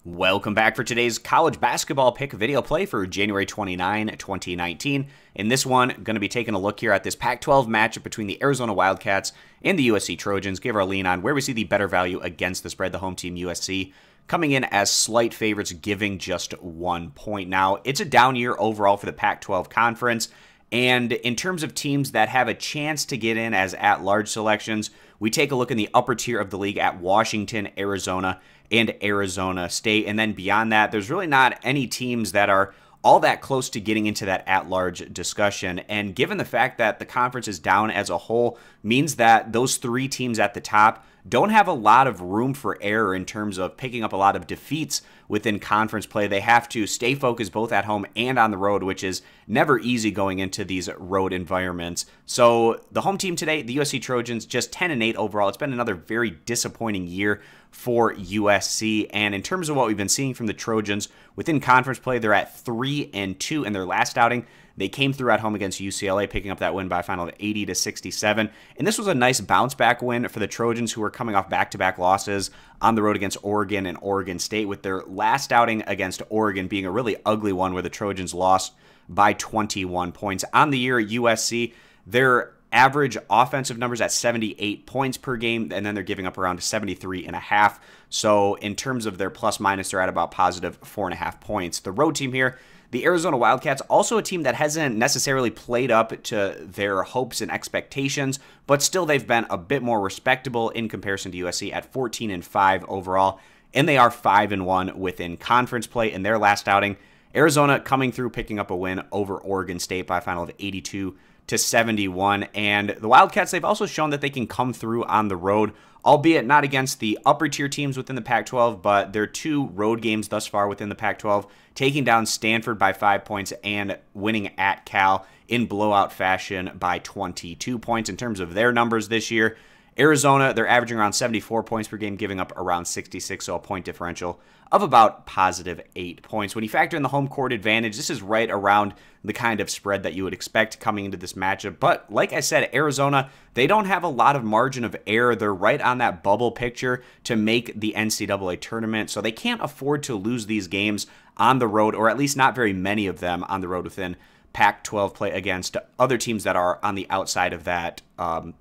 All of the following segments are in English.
Welcome back for today's college basketball pick video play for January 29, 2019. In this one, going to be taking a look here at this Pac-12 matchup between the Arizona Wildcats and the USC Trojans. Give our lean on where we see the better value against the spread. The home team USC coming in as slight favorites, giving just 1 point. Now, it's a down year overall for the Pac-12 conference. And in terms of teams that have a chance to get in as at-large selections, we take a look in the upper tier of the league at Washington, Arizona, and Arizona State. And then beyond that, there's really not any teams that are all that close to getting into that at-large discussion. And given the fact that the conference is down as a whole, means that those three teams at the top don't have a lot of room for error in terms of picking up a lot of defeats within conference play. They have to stay focused both at home and on the road, which is never easy going into these road environments. So the home team today, the USC Trojans, just 10-8 overall. It's been another very disappointing year for USC. And in terms of what we've been seeing from the Trojans within conference play, they're at 3-2 in their last outing. They came through at home against UCLA, picking up that win by a final of 80-67. And this was a nice bounce-back win for the Trojans, who were coming off back-to-back losses on the road against Oregon and Oregon State, with their last outing against Oregon being a really ugly one where the Trojans lost by 21 points. On the year, USC, their average offensive numbers at 78 points per game, and then they're giving up around 73.5. So in terms of their plus-minus, they're at about positive 4.5 points. The road team here, the Arizona Wildcats, also a team that hasn't necessarily played up to their hopes and expectations, but still they've been a bit more respectable in comparison to USC at 14-5 overall, and they are 5-1 within conference play in their last outing. Arizona coming through, picking up a win over Oregon State by a final of 82-71, and the Wildcats, they've also shown that they can come through on the road, albeit not against the upper tier teams within the Pac-12, but their two road games thus far within the Pac-12, taking down Stanford by 5 points and winning at Cal in blowout fashion by 22 points. In terms of their numbers this year, Arizona, they're averaging around 74 points per game, giving up around 66, so a point differential of about positive 8 points. When you factor in the home court advantage, this is right around the kind of spread that you would expect coming into this matchup. But like I said, Arizona, they don't have a lot of margin of error. They're right on that bubble picture to make the NCAA tournament, so they can't afford to lose these games on the road, or at least not very many of them on the road within Pac-12 play against other teams that are on the outside of that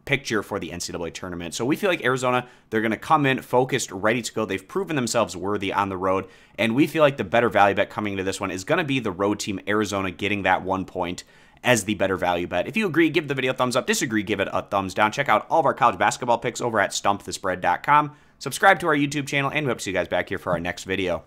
picture for the NCAA tournament. So we feel like Arizona, they're going to come in focused, ready to go. They've proven themselves worthy on the road, and we feel like the better value bet coming into this one is going to be the road team, Arizona, getting that 1 point as the better value bet. If you agree, give the video a thumbs up. Disagree, give it a thumbs down. Check out all of our college basketball picks over at stumpthespread.com. Subscribe to our YouTube channel, and we hope to see you guys back here for our next video.